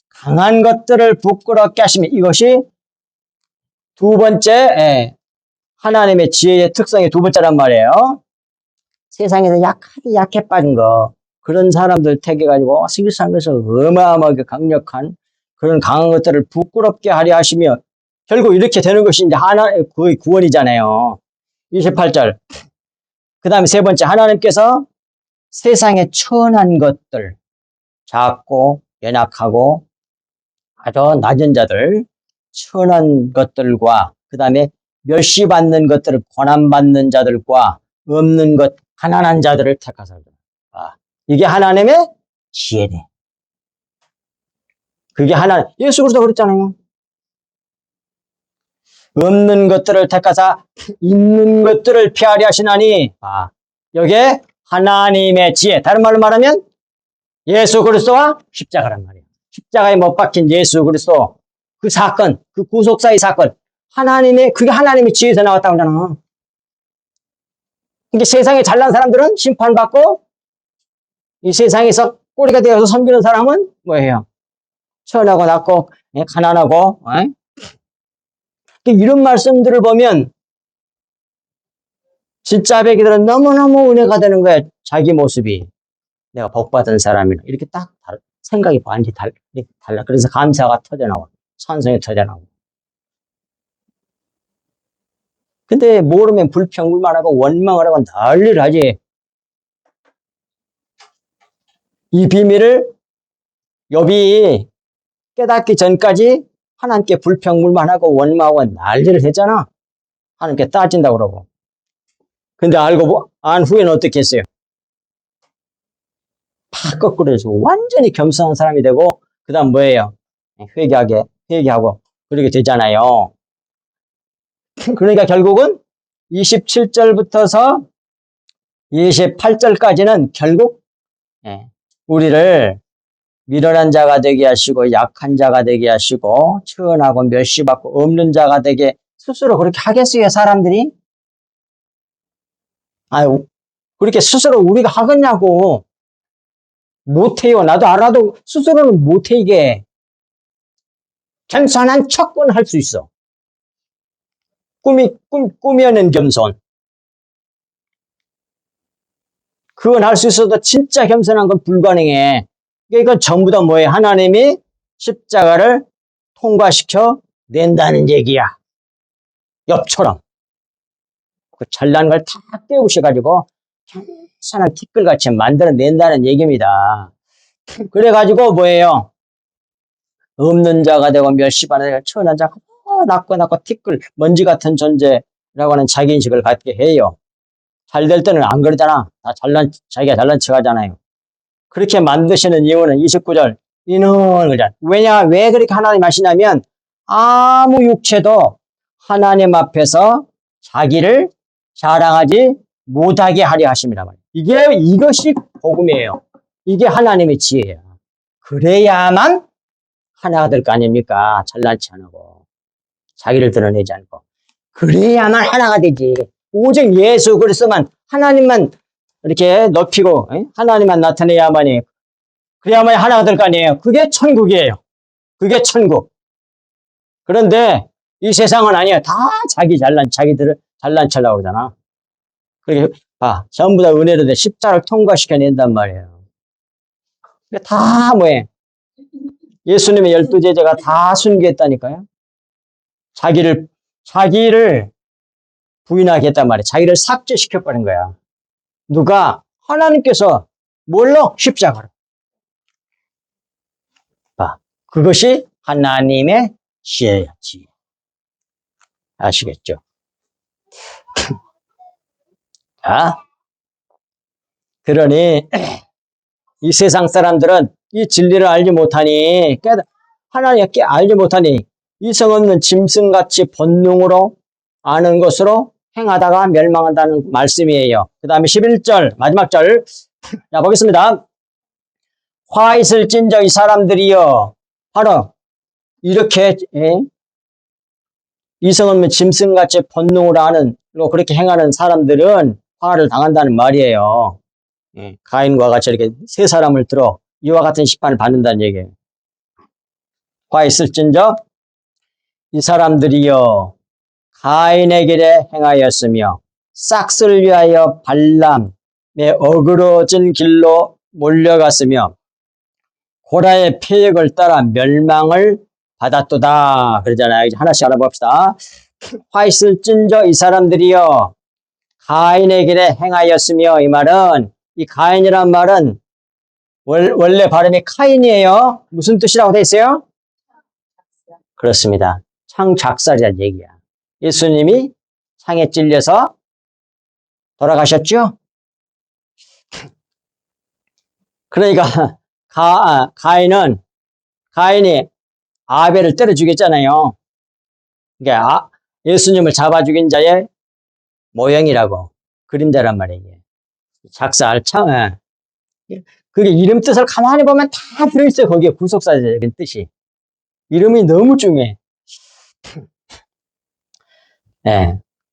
강한 것들을 부끄럽게 하시면, 이것이 두 번째 하나님의 지혜의 특성의 두 번째란 말이에요. 세상에서 약해 빠진 거, 그런 사람들 택해가지고 세상에서 어마어마하게 강력한 그런 강한 것들을 부끄럽게 하려 하시며, 결국 이렇게 되는 것이 이제 그의 구원이잖아요. 28절. 그 다음에 세 번째, 하나님께서 세상에 천한 것들, 작고 연약하고 아주 낮은 자들, 천한 것들과 그 다음에 멸시받는 것들을, 고난받는 자들과 없는 것, 가난한 자들을 택하사. 이게 하나님의 지혜네. 그게 예수 그리스도 그랬잖아요. 없는 것들을 택하사 있는 것들을 피하려 하시나니, 여기에 하나님의 지혜, 다른 말로 말하면 예수 그리스도와 십자가란 말이에요. 십자가에 못 박힌 예수 그리스도, 그 사건, 그 구속사의 사건, 그게 하나님의 지혜에서 나왔다고 하잖아. 이게 세상에 잘난 사람들은 심판받고, 이 세상에서 꼬리가 되어서 섬기는 사람은 뭐예요? 천하고 낮고 가난하고. 이런 말씀들을 보면 진짜 배기들은 너무너무 은혜가 되는 거야. 자기 모습이 내가 복받은 사람이라 이렇게 딱 생각이 완전히 달라. 그래서 감사가 터져나와, 찬송이 터져나와. 근데 모르면 불평불만하고 원망을 하고 난리를 하지. 이 비밀을 욥이 깨닫기 전까지 하나님께 불평불만하고 원망하고 난리를 했잖아. 하나님께 따진다고 그러고. 근데 안 후에는 어떻게 했어요? 팍 거꾸로 해서 완전히 겸손한 사람이 되고, 그 다음 뭐예요? 회개하고 그렇게 되잖아요. 그러니까 결국은 27절부터서 28절까지는 결국 우리를 미련한 자가 되게 하시고 약한 자가 되게 하시고 천하고 멸시받고 없는 자가 되게, 스스로 그렇게 하겠어요, 사람들이? 그렇게 스스로 우리가 하겠냐고. 못해요. 나도 알아도 스스로는 못해. 이게 겸손한 척은 할 수 있어. 꾸며낸 겸손, 그건 할 수 있어도 진짜 겸손한 건 불가능해. 이건 전부 다 뭐예요? 하나님이 십자가를 통과시켜 낸다는 얘기야. 엽처럼 그 잘난 걸 다 깨우셔가지고 괜찮은 티끌같이 만들어낸다는 얘기입니다. 그래가지고 뭐예요? 없는 자가 되고 멸시받는 자가, 천한 자가 낮고 티끌, 먼지 같은 존재, 하는 자기인식을 갖게 해요. 잘 될 때는 안 그러잖아. 자기가 잘난 척 하잖아요. 그렇게 만드시는 이유는 29절, 이는 그러잖아. 왜 그렇게 하나님 하시냐면, 아무 육체도 하나님 앞에서 자기를 자랑하지 못하게 하려 하심이란 말이에요. 이것이 복음이에요. 이게 하나님의 지혜예요. 그래야만 하나가 될 거 아닙니까? 잘난 체 안 하고, 자기를 드러내지 않고. 그래야만 하나가 되지. 오직 예수 그리스도만, 하나님만 이렇게 높이고, 하나님만 나타내야만이, 그래야만 하나가 될 거 아니에요. 그게 천국이에요. 그게 천국. 그런데 이 세상은 아니에요. 다 자기들을 잘난 척하려고 그러잖아. 그게 전부 다 은혜로 돼 십자가를 통과시켜낸단 말이에요. 다 뭐예요? 예수님의 12제자가 다 순교했다니까요. 자기를 부인하게 했단 말이에요. 자기를 삭제시켜버린 거야. 누가? 하나님께서 뭘로? 십자가로. 그것이 하나님의 지혜였지. 아시겠죠? 그러니 이 세상 사람들은 이 진리를 알지 못하니, 하나님께 알지 못하니 이성 없는 짐승같이 본능으로 아는 것으로 행하다가 멸망한다는 말씀이에요. 그 다음에 11절 마지막 절, 자 보겠습니다. 화 있을진저 이 사람들이여, 바로 이렇게 이성 없는 짐승같이 본능으로 아는, 그렇게 행하는 사람들은 화를 당한다는 말이에요. 가인과 같이 이렇게 세 사람을 들어 이와 같은 심판을 받는다는 얘기예요. 화 있을진저 이 사람들이여 가인의 길에 행하였으며 싹스를 위하여 발람의 어그러진 길로 몰려갔으며 고라의 패역을 따라 멸망을 받았도다. 그러잖아요. 이제 하나씩 알아봅시다. 화 있을진저 이 사람들이여 가인의 길에 행하였으며, 이 말은, 이 가인이란 말은 원래 발음이 카인이에요. 무슨 뜻이라고 돼 있어요? 그렇습니다. 창작살이라는 얘기야. 예수님이 창에 찔려서 돌아가셨죠? 그러니까 가인이 아벨을 때려 죽였잖아요. 그러니까 예수님을 잡아 죽인 자의 모형이라고, 그림자란 말이에요. 작살, 그게 이름 뜻을 가만히 보면 다 들어있어요. 거기에 구속사적인 뜻이. 이름이 너무 중요해.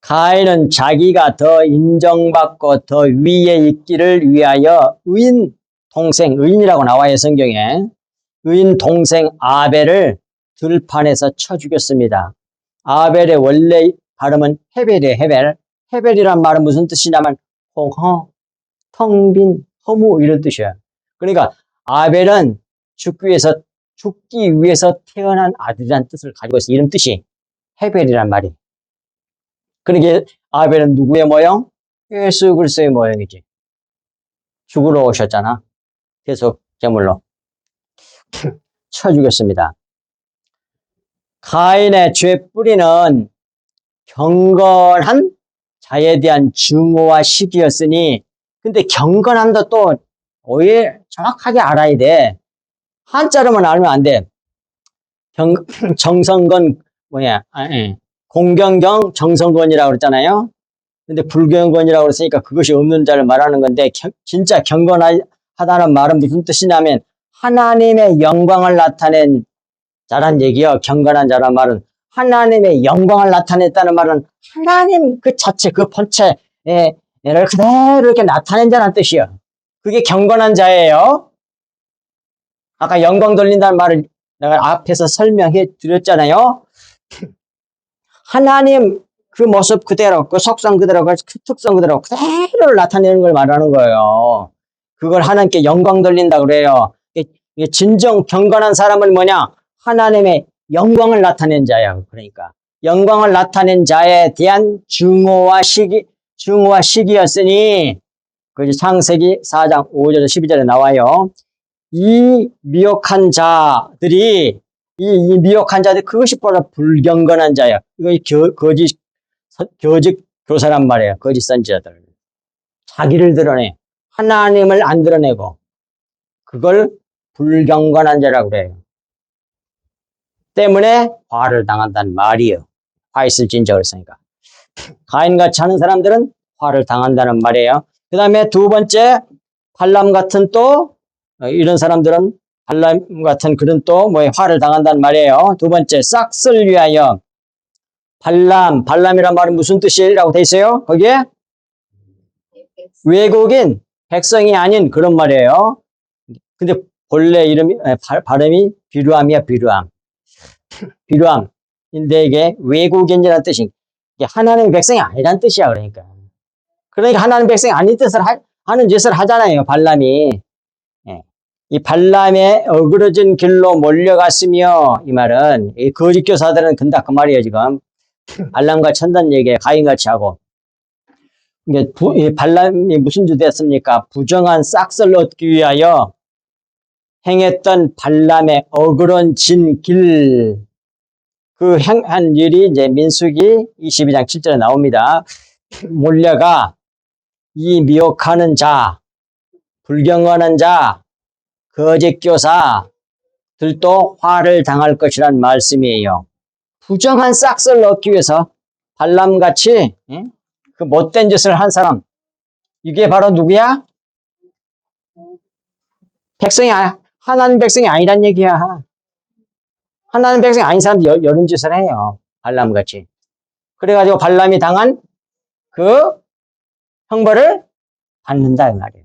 가인은 자기가 더 인정받고 더 위에 있기를 위하여 의인이라고 나와요, 성경에. 의인 동생 아벨을 들판에서 쳐 죽였습니다. 아벨의 원래 발음은 헤벨이에요, 헤벨. 헤벨이란 말은 무슨 뜻이냐면 홍허, 텅 빈, 허무 이런 뜻이에요. 그러니까 아벨은 죽기 위해서 태어난 아들이라는 뜻을 가지고 있어요. 이름 뜻이 헤벨이란 말이. 그러니까 아벨은 누구의 모형? 예수 그리스도의 모형이지. 죽으러 오셨잖아. 계속 제물로 쳐 죽였습니다. 가인의 죄 뿌리는 경건한 자에 대한 증오와 시기였으니, 근데 경건함도 또 정확하게 알아야 돼. 한자로만 알면 안 돼. 정성건 공경경 정성건이라고 그랬잖아요. 근데 불경건이라고 그랬으니까 그것이 없는 자를 말하는 건데, 진짜 경건하다는 말은 무슨 뜻이냐면 하나님의 영광을 나타낸 자란 얘기요. 경건한 자란 말은 하나님의 영광을 나타냈다는 말은 하나님 그 자체, 그 본체를 그대로 이렇게 나타낸 자란 뜻이요. 그게 경건한 자예요. 아까 영광 돌린다는 말을 내가 앞에서 설명해 드렸잖아요. 하나님 그 모습 그대로, 그 속성 그대로, 그 특성 그대로 그대로 나타내는 걸 말하는 거예요. 그걸 하나님께 영광 돌린다 그래요. 진정 경건한 사람은 뭐냐? 하나님의 영광을 나타낸 자예요. 그러니까 영광을 나타낸 자에 대한 증오와 시기였으니, 그 창세기 4장 5절 12절에 나와요. 이 미혹한 자들이 그것이 바로 불경건한 자예요. 이거 거짓 교직 교사란 말이에요. 거짓 선지자들. 자기를 드러내. 하나님을 안 드러내고 그걸 불경건한 자라고 그래요. 때문에 화를 당한다는 말이에요. 화 있을 진적을 쓰니까. 가인같이 하는 사람들은 화를 당한다는 말이에요. 그 다음에 두 번째, 발람 같은 또 이런 사람들은 발람 같은 그런 또 화를 당한다는 말이에요. 두 번째, 싹을 위하여. 발람이란 말은 무슨 뜻이라고 돼 있어요? 거기에 외국인, 백성이 아닌 그런 말이에요. 근데 본래 이름이 발음이 비루함이야, 비루함. 비루함인데 이게 외국인이라는 뜻이 이게 하나님의 백성이 아니란 뜻이야. 그러니까 하나님 백성이 아닌 뜻을 하는 짓을 하잖아요. 발람이. 예. 이 발람의 어그러진 길로 몰려갔으며 이 말은 이 거짓 교사들은 근다 그 말이에요. 지금 발람과 천단 얘기 가인같이 하고 이 발람이 무슨 짓 했습니까? 부정한 싹을 얻기 위하여 행했던 발람의 어그러진 길 그 행한 일이 이제 민수기 22장 7절에 나옵니다. 몰려가 이 미혹하는 자, 불경건한 자, 거짓 교사들도 화를 당할 것이란 말씀이에요. 부정한 싹을 얻기 위해서 발람같이 그 못된 짓을 한 사람, 이게 바로 누구야? 하나님 백성이 아니란 얘기야. 하나님 백성이 아닌 사람들이 이런 짓을 해요. 발람같이. 그래가지고 발람이 당한 그 형벌을 받는다 이 말이에요.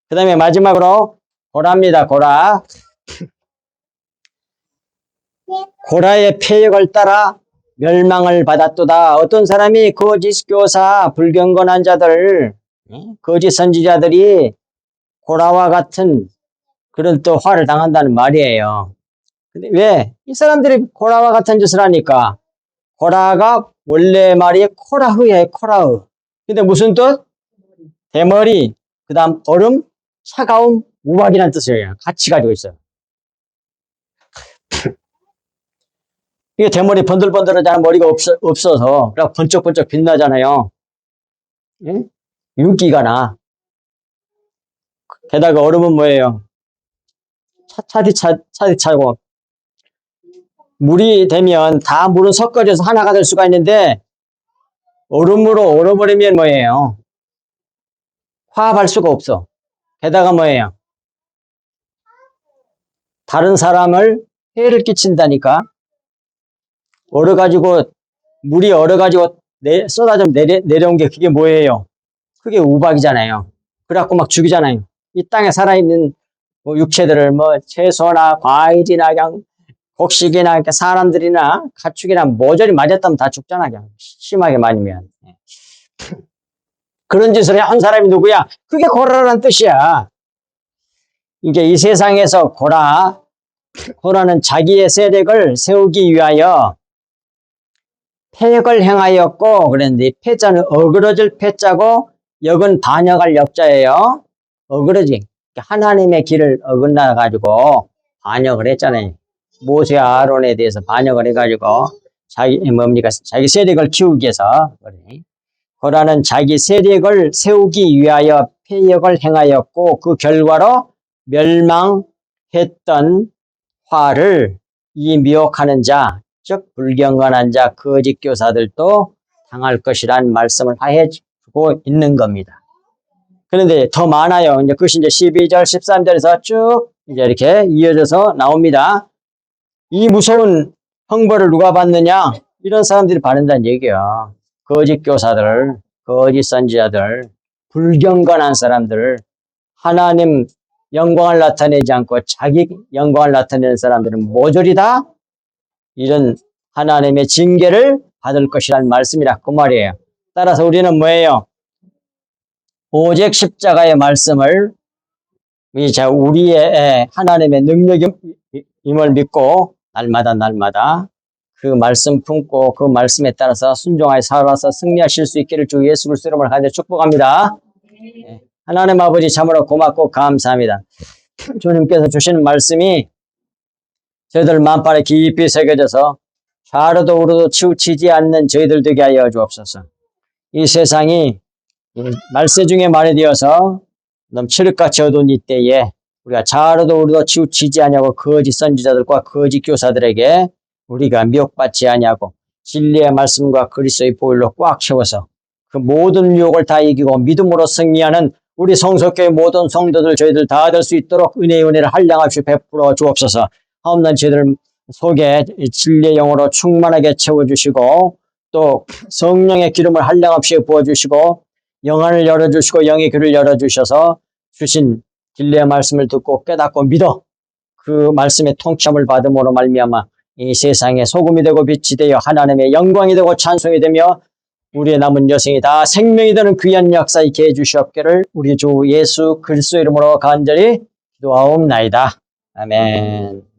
그 다음에 마지막으로 고라입니다. 고라의 폐역을 따라 멸망을 받았도다. 어떤 사람이 거짓 교사, 불경건한 자들, 거짓 선지자들이 고라와 같은 그런 또 화를 당한다는 말이에요. 근데 왜? 이 사람들이 고라와 같은 짓을 하니까 고라가 원래 말이 코라흐예요. 코라흐. 근데 무슨 뜻? 대머리, 그 다음 얼음, 차가움, 우박이라는 뜻이에요. 같이 가지고 있어요. 이게 대머리 번들번들하잖아. 머리가 없어서. 그래서 번쩍번쩍 빛나잖아요. 응? 윤기가 나. 게다가 얼음은 뭐예요? 차디차고. 물이 되면 다 물은 섞어져서 하나가 될 수가 있는데 얼음으로 얼어버리면 뭐예요? 화합할 수가 없어. 게다가 뭐예요? 다른 사람을 해를 끼친다니까. 물이 얼어가지고 쏟아져 내려온 게 그게 뭐예요? 그게 우박이잖아요. 그래갖고 막 죽이잖아요. 이 땅에 살아있는 육체들을 채소나 과일이나 그냥 곡식이나 사람들이나 가축이나 모조리 맞았다면 다 죽잖아. 그냥 심하게 맞으면. 그런 짓을 한 사람이 누구야? 그게 고라라는 뜻이야. 이게 이 세상에서 고라는 자기의 세력을 세우기 위하여 폐역을 행하였고, 그랬는데 폐자는 어그러질 폐자고 역은 반역할 역자예요. 어그러지. 하나님의 길을 어긋나가지고 반역을 했잖아요. 모세와 아론에 대해서 반역을 해가지고 자기 세력을 키우기 위해서. 고라는 자기 세력을 세우기 위하여 폐역을 행하였고 그 결과로 멸망했던 화를 이 미혹하는 자, 즉 불경건한 자, 거짓 교사들도 당할 것이란 말씀을 해주고 있는 겁니다. 그런데 더 많아요. 그것이 이제 12절, 13절에서 쭉 이제 이렇게 이어져서 나옵니다. 이 무서운 형벌을 누가 받느냐? 이런 사람들이 받는다는 얘기야. 거짓 교사들, 거짓 선지자들, 불경건한 사람들, 하나님 영광을 나타내지 않고 자기 영광을 나타내는 사람들은 모조리 다 이런 하나님의 징계를 받을 것이라는 말씀이라 그 말이에요. 따라서 우리는 뭐예요? 오직 십자가의 말씀을 우리의 하나님의 능력임을 믿고 날마다 그 말씀 품고 그 말씀에 따라서 순종하여 살아서 승리하실 수 있기를 주 예수 그리스도 이름으로 간절히 축복합니다. 하나님 아버지 참으로 고맙고 감사합니다. 주님께서 주시는 말씀이 저희들 마음판에 깊이 새겨져서 좌로도 우로도 치우치지 않는 저희들 되게 하여 주옵소서. 이 세상이 말세 중에 말이 되어서 너무 칠흑같이 어두운 이때에 우리가 자라도 우리도 치우치지 아니하고 거짓 선지자들과 거짓 교사들에게 우리가 미혹받지 아니하고 진리의 말씀과 그리스도의 보혈로 꽉 채워서 그 모든 유혹을 다 이기고 믿음으로 승리하는 우리 성석교회 모든 성도들 저희들 다 될 수 있도록 은혜의 은혜를 한량없이 베풀어 주옵소서. 하옵난 저희들 속에 진리의 영으로 충만하게 채워주시고 또 성령의 기름을 한량없이 부어주시고 영안을 열어주시고 영의 귀를 열어주셔서 주신 진리의 말씀을 듣고 깨닫고 믿어 그 말씀의 통치함을 받음으로 말미암아 이 세상에 소금이 되고 빛이 되어 하나님의 영광이 되고 찬송이 되며 우리의 남은 여생이 다 생명이 되는 귀한 역사 있게 해주시옵기를 우리 주 예수 그리스도 이름으로 간절히 기도하옵나이다. 아멘.